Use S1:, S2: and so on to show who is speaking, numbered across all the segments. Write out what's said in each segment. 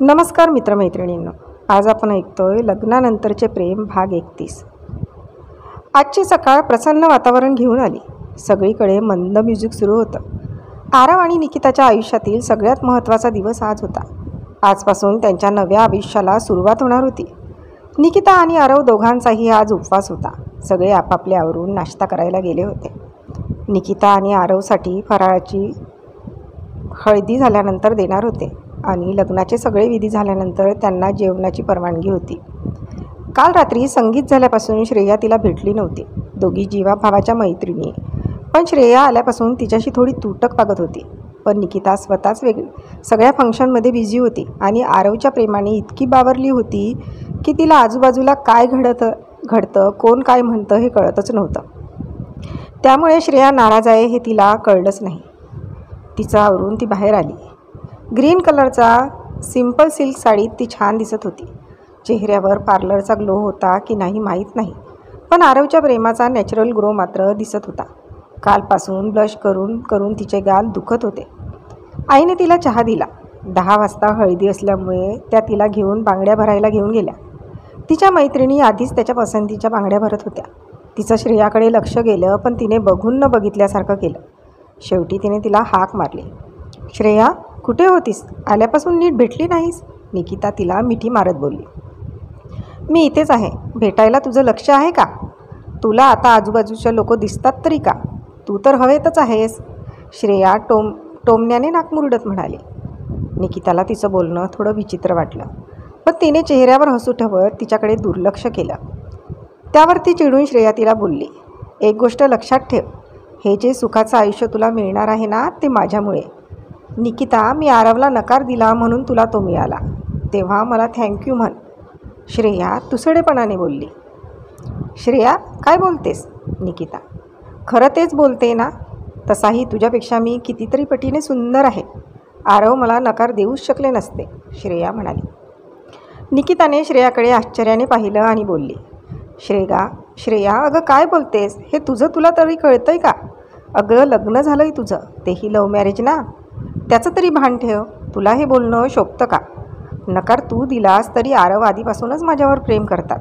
S1: नमस्कार मित्रमैत्रिणींनो, आज आपण ऐकतोय लग्नानंतरचे प्रेम भाग 31। आजची सकाळ प्रसन्न वातावरण घेऊन आली। सगळीकडे मंद म्युझिक सुरू होतं। आरव आणि निकिताच्या आयुष्यातील सगळ्यात महत्त्वाचा दिवस आज होता। आजपासून त्यांच्या नव्या आयुष्याला सुरुवात होणार होती। निकिता आणि आरव दोघांचाही आज उपवास होता। सगळे आपापल्या आवरून नाश्ता करायला गेले होते। निकिता आणि आरवसाठी फराळाची हळदी झाल्यानंतर देणार होते आणि लग्नाचे सगळे विधी झाल्यानंतर त्यांना जेवणाची परवानगी होती। काल रात्री संगीत झाल्यापासून श्रेया तिला भेटली नव्हती। दोघी जीवाभावाच्या मैत्रिणी, पण श्रेया आल्यापासून तिच्याशी थोडी तुटक वागत होती। पण निकिता स्वतःच सगळ्या फंक्शनमध्ये बिझी होती आणि आरवच्या प्रेमाने इतकी बावरली होती की तिला आजूबाजूला काय घडतं कोण काय म्हणतं हे कळतच नव्हतं। त्यामुळे श्रेया नाराज आहे हे तिला कळलंच नाही। तिचं आवरून ती बाहेर आली। ग्रीन कलरचा सिंपल सिल्क साडीत ती छान दिसत होती। चेहऱ्यावर पार्लरचा ग्लो होता की नाही माहीत नाही, पण आरवच्या प्रेमाचा नॅचरल ग्लो मात्र दिसत होता। कालपासून ब्लश करून करून तिचे गाल दुखत होते। आईने तिला चहा दिला। 10 वाजता हळदी असल्यामुळे त्या तिला घेऊन बांगड्या भरायला घेऊन गेल्या। तिच्या मैत्रिणी आधीच त्याच्या पसंतीच्या बांगड्या भरत होत्या। तिचं श्रेयाकडे लक्ष गेलं, पण तिने बघून न बघितल्यासारखं केलं। शेवटी तिने तिला हाक मारली, श्रेया कुठे होतीस? आल्यापासून नीट भेटली नाहीस? निकिता तिला मिठी मारत बोलली। मी इथेच आहे, भेटायला तुझं लक्ष आहे का? तुला आता आजूबाजूचे लोक दिसतात तरी का? तू तर हवेतच आहेस, श्रेया टोमण्याने नाक मुरडत म्हणाली। निकिताला तिचं बोलणं थोडं विचित्र वाटलं, पण तिने चेहऱ्यावर हसू ठेवत तिच्याकडे दुर्लक्ष केलं। त्यावरती चिडून श्रेया तिला बोलली, एक गोष्ट लक्षात ठेव, हे जे सुखाचं आयुष्य तुला मिळणार आहे ना, ते माझ्यामुळे। निकिता, मी आरवला नकार दिला म्हणून तुला तो मिळाला, तेव्हा मला थँक्यू म्हण, श्रेया तुसडेपणाने बोलली। श्रेया काय बोलतेस? निकिता, खरं तेच बोलते ना, तसाही तुझ्यापेक्षा मी कितीतरी पटीने सुंदर आहे। आरव मला नकार देऊच शकले नसते, श्रेया म्हणाली। निकिताने श्रेयाकडे आश्चर्याने पाहिलं आणि बोलली, श्रेया अगं काय बोलतेस? हे तुझं तुला तरी कळतंय का? अगं लग्न झालंय तुझं, तेही लव्ह मॅरेज ना, त्याचं तरी भान ठेव। तुला हे बोलणं शोभतं का? नकार तू दिलास तरी आरव आधीपासूनच माझ्यावर प्रेम करतात,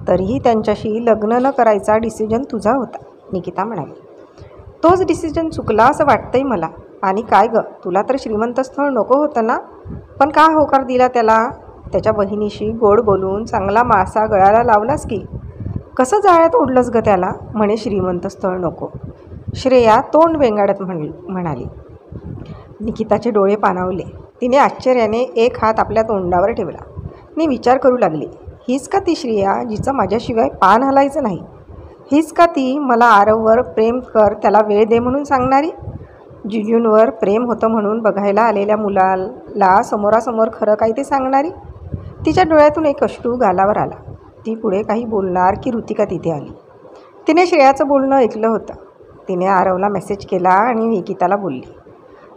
S1: तरीही त्यांच्याशी लग्न न करायचा डिसिजन तुझा होता, निकिता म्हणाली। तोच डिसिजन चुकला असं वाटतंय मला। आणि काय गं, तुला तर श्रीमंत स्थळ नको होतं ना, पण का होकार दिला त्याला? त्याच्या बहिणीशी गोड बोलून चांगला मासा गळाला लावलास की कसं जाळ्यात ओढलंस गं त्याला? म्हणे श्रीमंत स्थळ नको, श्रेया तोंड वेंगाडत म्हणाली। निकिताचे डोळे पाणावले। तिने आश्चर्याने एक हात आपल्या तोंडावर ठेवला आणि विचार करू लागली, हीच का ती श्रेया जिचं माझ्याशिवाय पान हलायचं नाही? हीच का ती मला आरववर प्रेम कर, त्याला वेळ दे म्हणून सांगणारी? जिजूंवर प्रेम होतं म्हणून बघायला आलेल्या मुलाला समोरासमोर खरं काय ते सांगणारी? तिच्या डोळ्यातून एक अश्रू गालावर आला। ती पुढे काही बोलणार की ऋतिका तिथे आली। तिने श्रेयाचं बोलणं ऐकलं होतं। तिने आरवला मेसेज केला आणि निकिताला बोलली,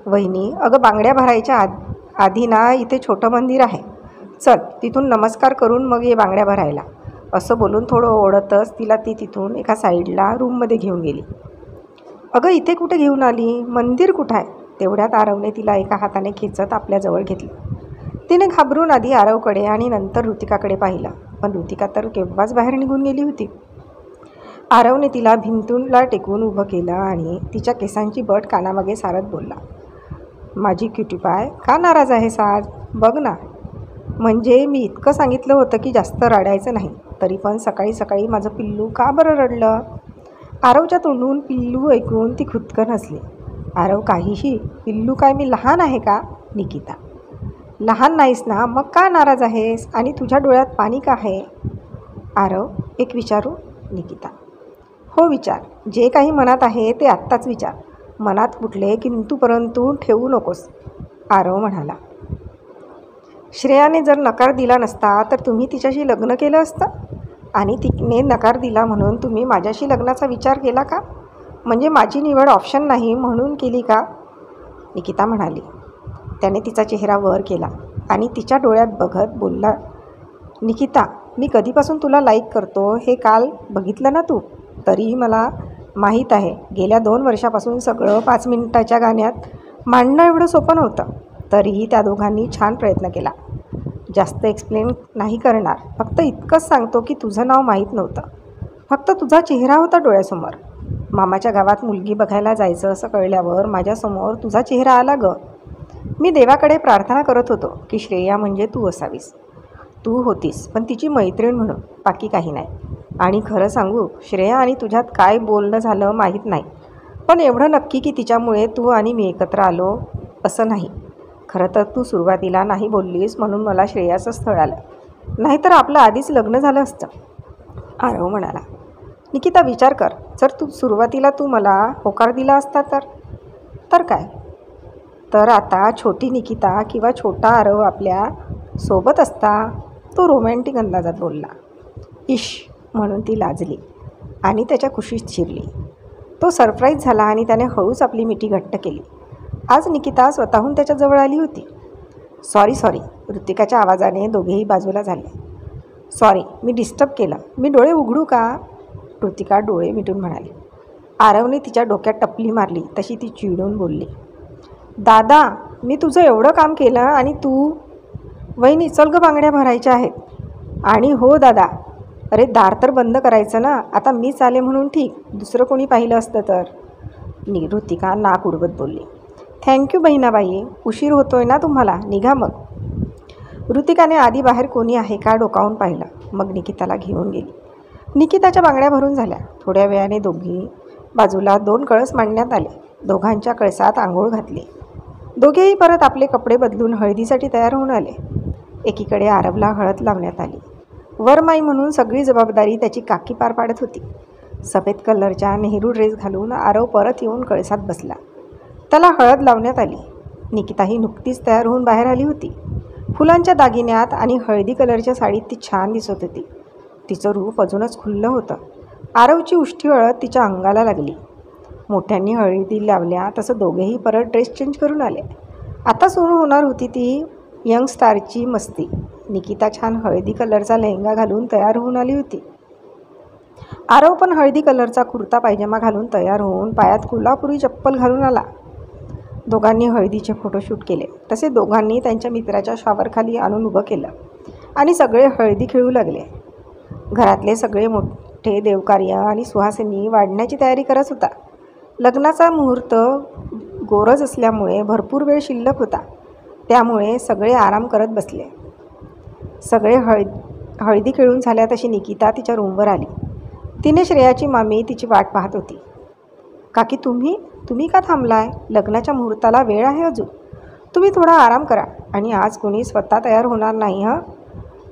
S1: वहिनी अगं बांगड्या भरायच्या आधी ना इथे छोटं मंदिर आहे, चल तिथून नमस्कार करून मग ये बांगड्या भरायला। असं बोलून थोडं ओढतच तिला ती तिथून एका साईडला रूममध्ये घेऊन गेली। अगं इथे कुठे घेऊन आली? मंदिर कुठं आहे? तेवढ्यात आरवने तिला एका हाताने खेचत आपल्याजवळ घेतलं। तिने घाबरून आधी आरवकडे आणि नंतर ऋतिकाकडे पाहिलं, पण ऋतिका तर केव्हाच बाहेर निघून गेली होती। आरवने तिला भिंतीला टेकून उभं केलं आणि तिच्या केसांची बट कानामागे सारत बोलला, माझी क्युटी पाय का नाराज आहेस आज? बघ ना, म्हणजे मी इतकं सांगितलं होतं की जास्त रडायचं नाही, तरी पण सकाळी सकाळी माझं पिल्लू का बरं रडलं? आरवच्या तोंडून पिल्लू ऐकून ती खुदकन हसली। आरव काहीही, पिल्लू काय मी लहान आहे का? निकिता, लहान नाहीस ना, मग का नाराज आहेस? आणि तुझ्या डोळ्यात पाणी का आहे? आरव, एक विचारू? निकिता, हो विचार, जे काही मनात आहे ते आत्ताच विचार, मनात कुठले किंतु परंतु ठेवू नकोस, आरव म्हणाला। श्रेयाने जर नकार दिला नसता तर तुम्ही तिच्याशी लग्न केलं असतं? आणि तिने नकार दिला म्हणून तुम्ही माझ्याशी लग्नाचा विचार केला का? म्हणजे माझी निवड ऑप्शन नाही म्हणून केली का? निकिता म्हणाली। त्याने तिचा चेहरा वर केला आणि तिच्या डोळ्यात बघत बोलला, निकिता, मी कधीपासून तुला लाईक करतो हे काल बघितलं ना तू? तरीही मला माहीत आहे, गेल्या 2 वर्षापासून सगळं 5 मिनिटाच्या गाण्यात मांडणं एवढं सोपं नव्हतं, तरीही त्या दोघांनी छान प्रयत्न केला। जास्त एक्सप्लेन नाही करणार, फक्त इतकंच सांगतो की तुझं नाव माहीत नव्हतं. फक्त तुझा चेहरा होता डोळ्यासमोर. मामाच्या गावात मुलगी बघायला जायचं असं कळल्यावर माझ्यासमोर तुझा चेहरा आला गं. मी देवाकडे प्रार्थना करत होतो की श्रेया म्हणजे तू असावीस. तू होतीस, पण तिची मैत्रीण म्हणून, बाकी काही नाही. आणि खरं सांगू, श्रेया आणि तुझ्यात काय बोलणं झालं माहीत नाही, पण एवढं नक्की की तिच्यामुळे तू आणि मी एकत्र आलो असं नाही. खरं तर तू सुरुवातीला नाही बोललीस म्हणून मला श्रेयाचं स्थळ आलं, नाहीतर आपलं आधीच लग्न झालं असतं. आरव म्हणाला. निकिता विचार कर, जर सुरुवातीला तू मला होकार दिला असता तर काय? तर आता छोटी निकिता किंवा छोटा आरव आपल्या सोबत असता. तो रोमॅन्टिक अंदाजात बोलला. इश म्हणून ती लाजली आणि त्याच्या कुशीत शिरली. तो सरप्राईज झाला आणि त्याने हळूच आपली मिठी घट्ट केली. आज निकिता स्वतःहून त्याच्याजवळ आली होती. सॉरी ऋतिकाच्या आवाजाने दोघेही बाजूला झाले. सॉरी, मी डिस्टर्ब केलं. मी डोळे उघडू का? ऋतिका डोळे मिटून म्हणाली. आरवने तिच्या डोक्यात टपली मारली तशी ती चिडून बोलली. दादा, मी तुझं एवढं काम केलं आणि तू? वहिनी, चल गं, बांगड्या भरायच्या आहेत. आणि हो दादा, अरे दार तर बंद करायचं ना. आता मीच आले म्हणून ठीक, दुसरं कोणी पाहिलं असतं तर. ऋतिका नाक उडवत बोलली. थँक्यू बहिणाबाई, उशीर होतोय ना तुम्हाला, निघा मग. ऋतिकाने आधी बाहेर कोणी आहे का डोकावून पाहिलं, मग निकिताला घेऊन गेली. निकिताच्या बांगड्या भरून झाल्या. थोड्या वेळाने दोघी बाजूला 2 कळस मांडण्यात आले. दोघांच्या कळसात आंघोळ घातली. दोघेही परत आपले कपडे बदलून हळदीसाठी तयार होऊन आले. एकीकडे आरवला हळद लावण्यात आली. वरमाई म्हणून सगळी जबाबदारी त्याची काकी पार पाडत होती. सफेद कलरच्या नेहरू ड्रेस घालून आरव परत येऊन कळसात बसला. त्याला हळद लावण्यात आली. निकिताही नुकतीच तयार होऊन बाहेर आली होती. फुलांच्या दागिन्यात आणि हळदी कलरच्या साडीत ती छान दिसत होती. तिचं रूप अजूनच खुल्लं होतं. आरवची उष्टी हळद तिच्या अंगाला लागली. मोठ्यांनी हळदी लावल्या तसं दोघेही परत ड्रेस चेंज करून आले. आता सुरू होणार होती ती यंग स्टारची मस्ती. निकिता छान हळदी कलरचा लेहंगा घालून तयार होऊन आली होती. आरव पण हळदी कलरचा कुर्ता पायजमा घालून तयार होऊन पायात कोल्हापुरी चप्पल घालून आला. दोघांनी हळदीचे फोटोशूट केले. तसे दोघांनी त्यांच्या मित्राच्या शॉवरखाली आणून उभं केलं आणि सगळे हळदी खेळू लागले. घरातले सगळे मोठे देवकार्य आणि सुहासिनी वाढण्याची तयारी करत होता. लग्नाचा मुहूर्त गोरज असल्यामुळे भरपूर वेळ शिल्लक होता. त्यामुळे सगळे आराम करत बसले. सगळे हळदी खेळून झाल्या तशी निकिता तिच्या रूमवर आली. तिने श्रेयाची मामी तिची वाट पाहत होती. काकी, तुम्ही का थांबलाय? लग्नाच्या मुहूर्ताला वेळ आहे अजून. तुम्ही थोडा आराम करा. आणि आज कोणी स्वतः तयार होणार नाही हं.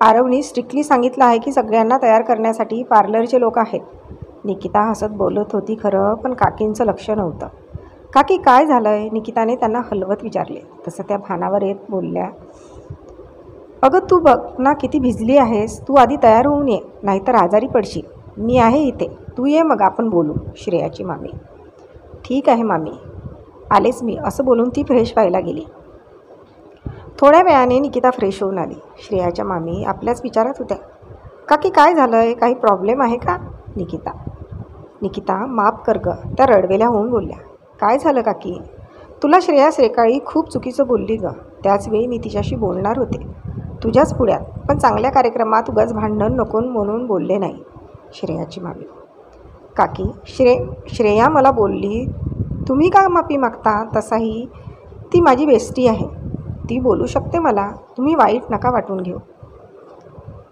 S1: आरवनी स्ट्रिक्टली सांगितलं आहे की सगळ्यांना तयार करण्यासाठी पार्लरचे लोक आहेत. निकिता हसत बोलत होती खरं, पण काकींचं लक्ष नव्हतं. काकी, काय झालंय? निकिताने त्यांना हलवत विचारले. तसं त्या भानावर येत बोलल्या. अगं तू बघ ना, किती भिजली आहेस. तू आधी तयार होऊन ये, नाहीतर आजारी पडशील. मी आहे इथे, तू ये, मग आपण बोलू. श्रेयाची मामी. ठीक आहे मामी, आलेच मी, असं बोलून ती फ्रेश व्हायला गेली. थोड्या वेळाने निकिता फ्रेश होऊन आली. श्रेयाच्या मामी आपल्याच विचारात होत्या. काकी, काय झालंय? काही प्रॉब्लेम आहे का? निकिता माफ कर गं, त्या रडवेल्या होऊन बोलल्या. काय झालं काकी? तुला श्रेया सकाळी खूप चुकीचं बोलली गं. त्याचवेळी मी तिच्याशी बोलणार होते, तुझ्याच पुढ्यात, पण चांगल्या कार्यक्रमात उगाच भांडण नको म्हणून बोलले नाही. श्रेयाची मामी. काकी, श्रेया मला बोलली, तुम्ही का माफी मागता? तसाही ती माझी बेस्टी आहे, ती बोलू शकते मला. तुम्ही वाईट नका वाटून घेऊ.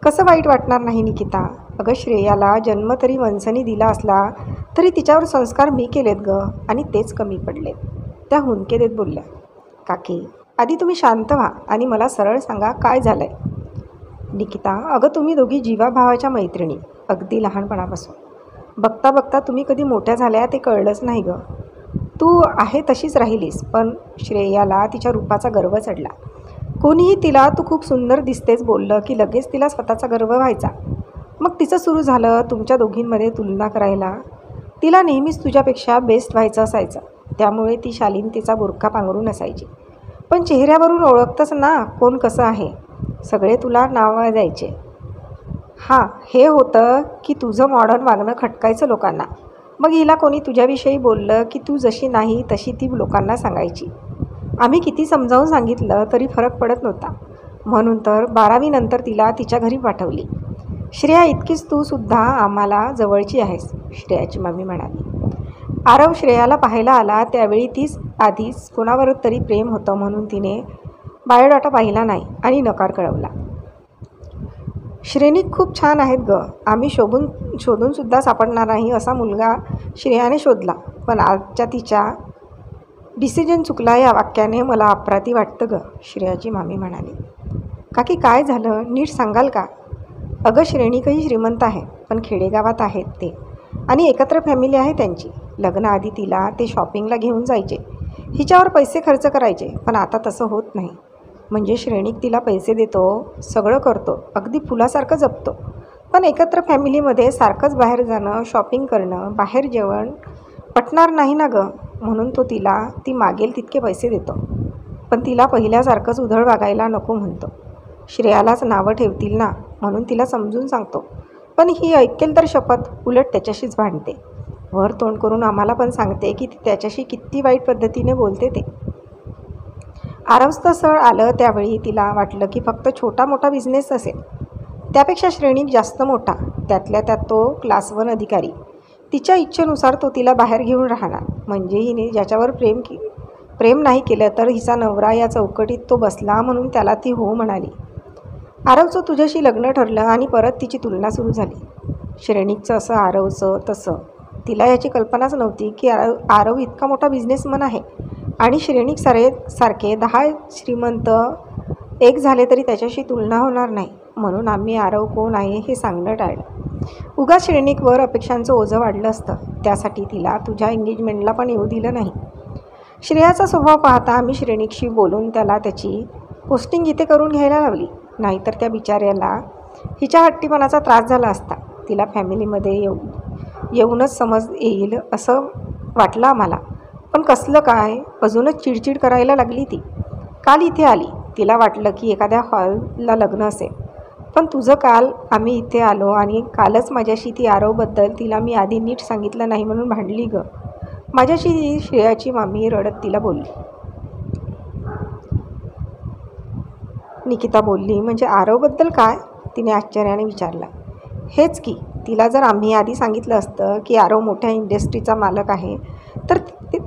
S1: कसं वाईट वाटणार नाही निकिता? अगं श्रेयाला जन्म तरी वंशनी दिला असला तरी तिच्यावर संस्कार मी केलेत गं, आणि तेच कमी पडलेत. त्या हुंदके देत बोलल्या. काकी, आधी तुम्ही शांत व्हा आणि मला सरळ सांगा काय झालं आहे. निकिता, अगं तुम्ही दोघी जीवाभावाच्या मैत्रिणी, अगदी लहानपणापासून. बघता बघता तुम्ही कधी मोठ्या झाल्या ते कळलंच नाही गं. तू आहे तशीच राहिलीस, पण श्रेयाला तिच्या रूपाचा गर्व चढला. कोणीही तिला तू खूप सुंदर दिसतेच बोललं की लगेच तिला स्वतःचा गर्व व्हायचा. मग तिचं सुरू झालं तुमच्या दोघींमध्ये तुलना करायला. तिला नेहमीच तुझ्यापेक्षा बेस्ट व्हायचं असायचं, त्यामुळे ती शालीनतेचा बुरखा पांघरून असायची. पण चेहऱ्यावरून ओळखतंच ना कोण कसं आहे. सगळे तुला नाव द्यायचे. हां, हे होतं की तुझं मॉडर्न वागणं खटकायचं लोकांना. मग हिला कोणी तुझ्याविषयी बोललं की तू जशी नाही तशी ती लोकांना सांगायची. आम्ही किती समजावून सांगितलं तरी फरक पडत नव्हता. म्हणून तर 12वी नंतर तिला तिच्या घरी पाठवली. श्रेया, इतकीच तू सुद्धा आम्हाला जवळची आहेस, श्रेयाची मम्मी म्हणाली. आरव श्रेयाला पाहायला आला त्यावेळी तीच आधीच कोणावर तरी प्रेम होतं म्हणून तिने बायोडाटा पाहिला नाही आणि नकार कळवला. श्रेनिक खूप छान आहेत ग, आम्ही शोधूनसुद्धा सापडणार नाही असा मुलगा श्रेयाने शोधला, पण आजच्या तिच्या डिसिजन चुकला या वाक्याने मला अपराधी वाटतं ग, श्रेयाची मामी म्हणाली. काकी काय झालं, नीट सांगाल का? अगं श्रेणिकही श्रीमंत आहे, पण खेडेगावात आहेत ते आणि एकत्र फॅमिली आहे त्यांची. लग्नाआधी तिला ते शॉपिंगला घेऊन जायचे, हिच्यावर पैसे खर्च करायचे, पण आता तसं होत नाही. म्हणजे श्रेणिक तिला पैसे देतो, सगळं करतो, अगदी फुलासारखं जपतो, पण एकत्र फॅमिलीमध्ये सारखंच बाहेर जाणं, शॉपिंग करणं, बाहेर जेवण पटणार नाही ना गं, म्हणून तो तिला ती मागेल तितके पैसे देतो, पण तिला पहिल्यासारखंच उधळ वागायला नको म्हणतो. श्रेयालाच नावं ठेवतील ना म्हणून तिला समजून सांगतो, पण ही ऐकेल तर शपथ, उलट त्याच्याशीच भांडते. वर तोंड करून आम्हाला पण सांगते की ती त्याच्याशी किती वाईट पद्धतीने बोलते ते. आरवस्थळ आलं त्यावेळी तिला वाटलं की फक्त छोटा मोठा बिझनेस असेल, त्यापेक्षा श्रेणिक जास्त मोठा, त्यातल्या त्यात तो क्लास 1 अधिकारी. तिच्या इच्छेनुसार तो तिला बाहेर घेऊन राहणार, म्हणजे हिने ज्याच्यावर प्रेम नाही केलं तर हिचा नवरा या चौकटीत तो बसला म्हणून त्याला ती हो म्हणाली. आरवचं तुझ्याशी लग्न ठरलं आणि परत तिची तुलना सुरू झाली. श्रेणिकचं असं, आरवचं तसं. तिला याची कल्पनाच नव्हती की आरव इतका मोठा बिझनेसमन आहे आणि श्रेणिक सारखे 10 श्रीमंत एक झाले तरी त्याच्याशी तुलना होणार नाही, म्हणून आम्ही आरव कोण आहे हे सांगणं टाळलं. उगाच श्रेणिकवर अपेक्षांचं ओझं वाढलं असतं, त्यासाठी तिला तुझ्या एंगेजमेंटला पण येऊ दिलं नाही. श्रेयाचा स्वभाव पाहता आम्ही श्रेणिकशी बोलून त्याला त्याची पोस्टिंग इथे करून घ्यायला लावली, नाहीतर त्या बिचाऱ्याला हिच्या हट्टीपणाचा त्रास झाला असता. तिला फॅमिलीमध्ये येऊनच समज येईल असं वाटलं आम्हाला, पण कसलं काय, अजूनच चिडचिड करायला लागली ती. काल इथे आली, तिला वाटलं की एखाद्या हॉलला लग्न असेल, पण तुझं काल आम्ही इथे आलो आणि कालच माझ्याशी ती आरवबद्दल तिला मी आधी नीट सांगितलं नाही म्हणून भांडली ग, माझ्याशी श्रेयाची मामी रडत तिला बोलली. निकिता बोलली, म्हणजे आरवबद्दल काय, तिने आश्चर्याने विचारलं. हेच की, तिला जर आम्ही आधी सांगितलं असतं की आरव मोठ्या इंडस्ट्रीचा मालक आहे तर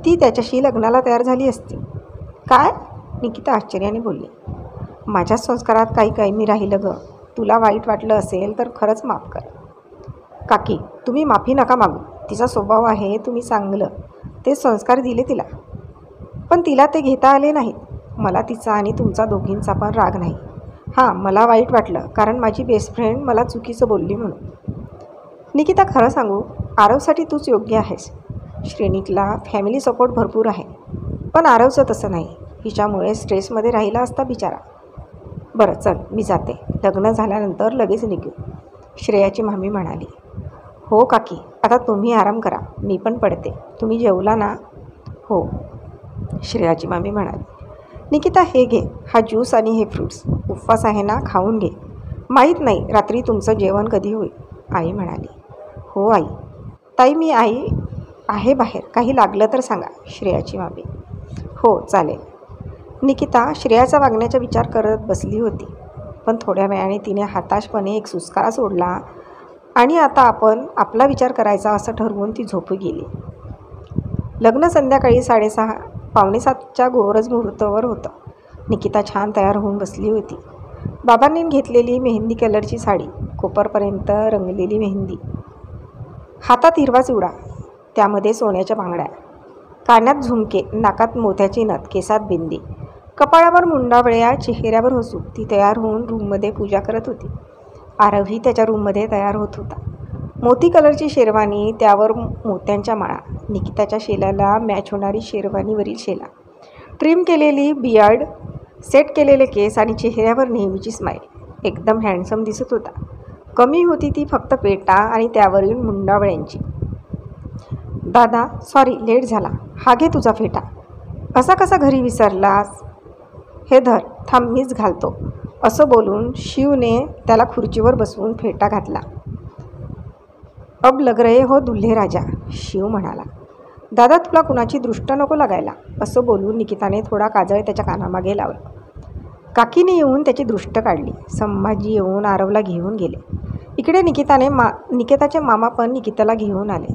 S1: ती त्याच्याशी लग्नाला तयार झाली असती. काय, निकिता आश्चर्याने बोलली. माझ्या संस्कारात काही कमी राहिलं ग, तुला वाईट वाटलं असेल तर खरंच माफ कर. काकी, तुम्ही माफी नका मागू, तिचा स्वभाव आहे, तुम्ही चांगलं ते संस्कार दिले तिला, पण तिला ते घेता आले नाहीत. मला तिचा आणि तुमचा दोघींचा पण राग नाही. हां, मला वाईट वाटलं कारण माझी बेस्ट फ्रेंड मला चुकीचं बोलली म्हणून. निकिता, खरं सांगू, आरवसाठी तूच योग्य आहेस. श्रेणिकला फॅमिली सपोर्ट भरपूर आहे, पण आरवचं तसं नाही, हिच्यामुळे स्ट्रेसमध्ये राहिला असता बिचारा. बरं चल, मी जाते, लग्न झाल्यानंतर लगेच निघू, श्रेयाची मामी म्हणाली. हो काकी, आता तुम्ही आराम करा, मी पण पडते. तुम्ही जेवला ना? हो, श्रेयाची मामी म्हणाली. निकिता, हे घे, हा ज्यूस आणि हे फ्रूट्स, उपवास आहे ना, खाऊन घे. माहीत नाही रात्री तुमचं जेवण कधी होईल, आई म्हणाली. हो आई. ताई, मी आई आहे बाहेर, काही लागलं तर सांगा, श्रेयाची मामी. हो चालेल. निकिता श्रेयाचा वागण्याचा विचार करत बसली होती, पण थोड्या वेळाने तिने हताशपणे एक सुस्कारा सोडला आणि आता आपण आपला विचार करायचा असं ठरवून ती झोपी गेली. लग्न संध्याकाळी 6:30 पावणे 7च्या गोरज मुहूर्तावर होतं. निकिता छान तयार होऊन बसली होती. बाबांनी घेतलेली मेहंदी कलरची साडी, कोपरपर्यंत रंगलेली मेहंदी, हातात हिरवा चुडा, त्यामध्ये सोन्याच्या बांगड्या, कानात झुमके, नाकात मोत्याची नथ, केसात बिंदी, कपाळावर मुंडावळ्या, चेहऱ्यावर हसू, ती तयार होऊन रूममध्ये पूजा करत होती. आरवही त्याच्या रूममध्ये तयार होत होता. मोती कलरची शेरवानी, त्यावर मोत्यांच्या माळा, निकिताच्या शेलाला मॅच होणारी शेरवानीवरील शेला, ट्रिम केलेली बियार्ड, सेट केलेले केस आणि चेहऱ्यावर नेहमीची स्माईल. एकदम हँडसम दिसत होता. कमी होती ती फक्त पेटा आणि त्यावरील मुंडावळ्यांची. दादा, सॉरी लेट झाला, हा घे तुझा फेटा. असा कसा घरी विसरलास? हे धर, थांब मीच घालतो, असं बोलून शिवने त्याला खुर्चीवर बसवून फेटा घातला. अब लग रहे हो दुल्हे राजा, शिव म्हणाला. दादा, तुला कुणाची दृष्ट नको लागायला, असं बोलून निकिताने थोडा काजळ त्याच्या कानामागे लावला. काकीने येऊन त्याची दृष्ट काढली. संभाजी येऊन आरवला घेऊन गेले. इकडे निकिताचे मामा पण निकिताला घेऊन आले.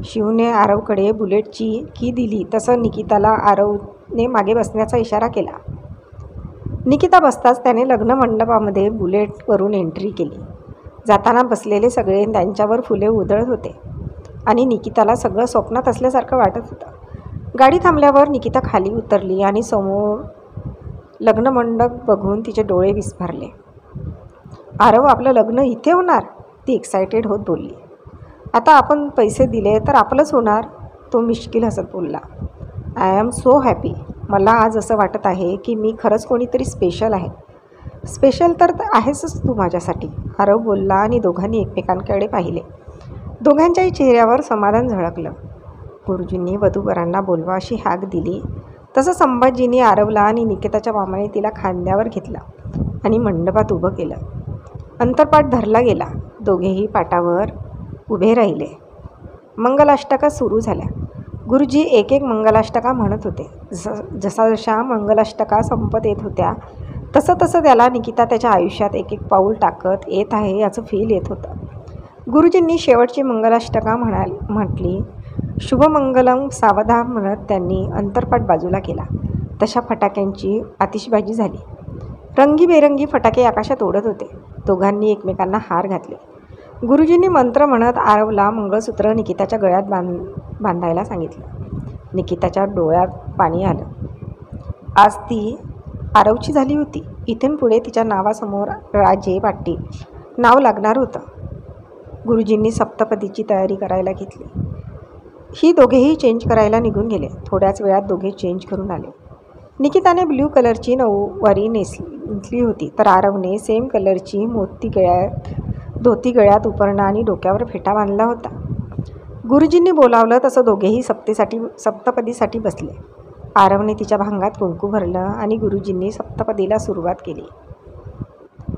S1: शिवने आरवकडे बुलेटची की दिली तसं निकिताला आरवने मागे बसण्याचा इशारा केला. निकिता बसताच त्याने लग्न मंडपामध्ये बुलेटवरून एंट्री केली. जाताना बसलेले सगळे त्यांच्यावर फुले उधळत होते आणि निकिताला सगळं स्वप्नात असल्यासारखं वाटत होतं. गाडी थांबल्यावर निकिता खाली उतरली आणि समोर लग्नमंडप बघून तिचे डोळे विस्फारले. आरव, आपलं लग्न इथे होणार? ती एक्सायटेड होत बोलली. आता आपण पैसे दिले तर आपलंच होणार, तो मिश्किल हसत बोलला. I am so happy. मला आज असं वाटत आहे की मी खरंच कोणीतरी स्पेशल आहे. स्पेशल तर आहेसच तू माझ्यासाठी, आरव बोलला आणि दोघांनी एकमेकांकडे पाहिले. दोघांच्याही चेहऱ्यावर समाधान झळकलं. गुरुजींनी वधूवरांना बोलवा अशी हाक दिली तसं संभाजींनी आरवला आणि निकिताच्या मामाने तिला खांद्यावर घेतला आणि मंडपात उभं केलं. अंतरपाठ धरला गेला. दोघेही पाटावर उभे राहिले. मंगलाष्टका सुरू झाल्या. गुरुजी एक एक मंगलाष्टका म्हणत होते. जशा मंगलाष्टका संपत येत होत्या तसं त्याला निकिता त्याच्या आयुष्यात एक एक पाऊल टाकत येत आहे याचं फील येत होतं. गुरुजींनी शेवटची मंगलाष्टका म्हटली. शुभमंगलम सावधा म्हणत त्यांनी अंतरपाठ बाजूला केला. तशा फटाक्यांची आतिषबाजी झाली. रंगीबेरंगी फटाके आकाशात उडत होते. दोघांनी एकमेकांना हार घातले. गुरुजींनी मंत्र म्हणत आरवला मंगळसूत्र निकिताच्या गळ्यात बांधायला सांगितलं. निकिताच्या डोळ्यात पाणी आलं. आज ती आरवची झाली होती. इथून पुढे तिच्या नावासमोर राजे पाटील नाव लागणार होतं. गुरुजींनी सप्तपदीची तयारी करायला घेतली. ही दोघेही चेंज करायला निघून गेले. थोड्याच वेळात दोघे चेंज करून आले. निकिताने ब्ल्यू कलरची नऊवारी नेसली होती तर आरवने सेम कलरची धोती गळ्यात उपरणं आणि डोक्यावर फेटा बांधला होता. गुरुजींनी बोलावलं तसं दोघेही सप्तपदीसाठी बसले. आरवने तिच्या भांगात कुंकू भरलं आणि गुरुजींनी सप्तपदीला सुरुवात केली.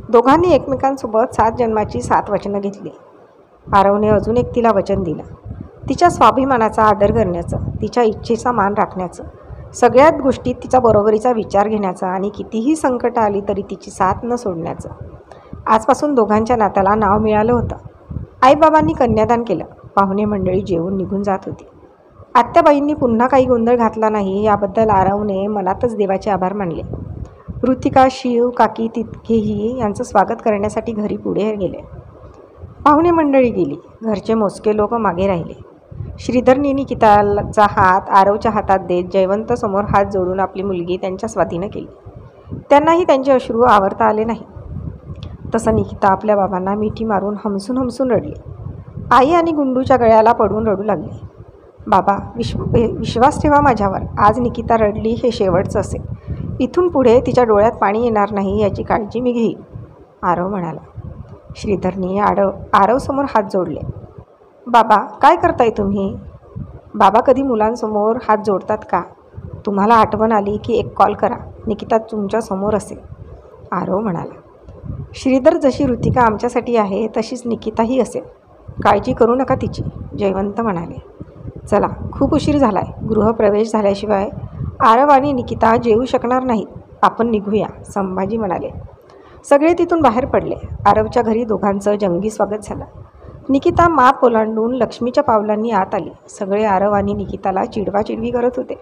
S1: दोघांनी एकमेकांसोबत 7 जन्माची 7 वचनं घेतली. आरवने अजून एक तिला वचन दिलं. तिच्या स्वाभिमानाचा आदर करण्याचं, तिच्या इच्छेचा मान राखण्याचं, सगळ्यात गोष्टीत तिचा बरोबरीचा विचार घेण्याचा आणि कितीही संकट आली तरी तिची साथ न सोडण्याचं. आजपासून दोघांच्या नात्याला नाव मिळालं होतं. आईबाबांनी कन्यादान केलं. पाहुणे मंडळी जेवून निघून जात होती. आत्याबाईंनी पुन्हा काही गोंधळ घातला नाही याबद्दल आरवने मनातच देवाचे आभार मानले. ऋतिका, शिव, काकी तितकेही यांचं स्वागत करण्यासाठी घरी पुढे गेले. पाहुणे मंडळी गेली. घरचे मोजके लोक मागे राहिले. श्रीधरनी निकिताचा हात आरवच्या हातात देत जयवंतसमोर हात जोडून आपली मुलगी त्यांच्या स्वाधीनं केली. त्यांनाही त्यांचे अश्रू आवरता आले नाही. तसं निकिता आपल्या बाबांना मिठी मारून हमसून रडली. आई आणि गुंडूच्या गळ्याला पडून रडू लागली. बाबा, विश्वास ठेवा माझ्यावर. आज निकिता रडली हे शेवटचं असेल. इथून पुढे तिच्या डोळ्यात पाणी येणार नाही याची काळजी मी घेईन, आरव म्हणाला. श्रीधरनी आरवसमोर हात जोडले. बाबा, काय करताय तुम्ही? बाबा कधी मुलांसमोर हात जोडतात का? तुम्हाला आठवण आली की एक कॉल करा, निकिता तुमच्या समोर असेल, आरव म्हणाला. श्रीधर, जशी ऋतिका आमच्यासाठी आहे तशीच निकिताही असेल. काळजी करू नका तिची, जयवंत म्हणाले. चला, खूप उशीर झालाय. गृहप्रवेश झाल्याशिवाय आरव आणि निकिता जेवू शकणार नाहीत. आपण निघूया, संभाजी म्हणाले. सगळे तिथून बाहेर पडले. आरवच्या घरी दोघांचं जंगी स्वागत झालं. निकिता माप ओलांडून लक्ष्मीच्या पावलांनी आत आली. सगळे आरव आणि निकिताला चिडवाचिडवी करत होते.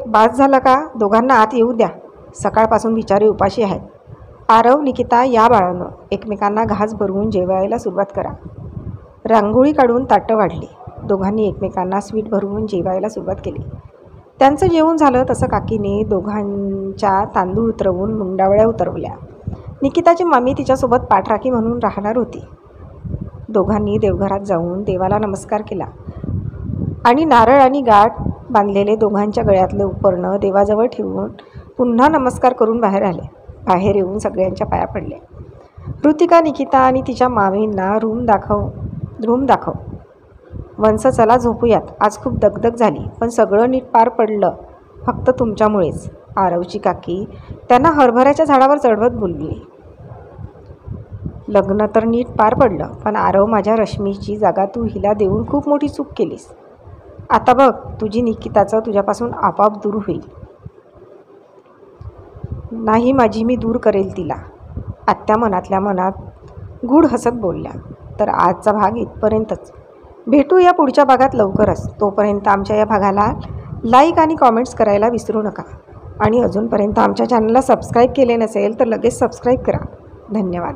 S1: बास झाला का? दोघांना आत येऊ द्या. सकाळपासून बिचारे उपाशी आहेत. आरव, निकिता, या बाळानं, एकमेकांना घास भरवून जेवायला सुरुवात करा. रांगोळी काढून ताटं वाढली. दोघांनी एकमेकांना स्वीट भरवून जेवायला सुरुवात केली. त्यांचं जेवण झालं तसं काकीने दोघांच्या तांदूळ उतरवून मुंडावळ्या उतरवल्या. निकिताची मामी तिच्यासोबत पाठराखी म्हणून राहणार होती. दोघांनी देवघरात जाऊन देवाला नमस्कार केला आणि नारळ आणि गाठ बांधलेले दोघांच्या गळ्यातले उपरणं देवाजवळ ठेवून पुन्हा नमस्कार करून बाहेर आले. बाहेर येऊन सगळ्यांच्या पाया पडले. ऋतिका, निकिता आणि तिच्या मामींना रूम दाखव. वंस, चला झोपूयात. आज खूप दगदग झाली पण सगळं नीट पार पडलं फक्त तुमच्यामुळेच, आरवची काकी त्यांना हरभऱ्याच्या झाडावर चढवत बोलली. लग्न तर नीट पार पडलं पण आरव, माझ्या रश्मीची जागा तू हिला देऊन खूप मोठी चूक केलीस. आता बघ, तुझी निकिताचं तुझ्यापासून आपोआप दूर होईल. नाही माझी मी दूर करेल तिला, आत्या मनातल्या मनात गूढ हसत बोलल्या. तर आजचा भाग इथपर्यंतच. भेटू या पुढच्या भागात लवकरच. तोपर्यंत आमच्या या भागाला लाईक आणि कॉमेंट्स करायला विसरू नका. आणि अजूनपर्यंत आमच्या चॅनलला सबस्क्राईब केले नसेल तर लगेच सबस्क्राईब करा. धन्यवाद.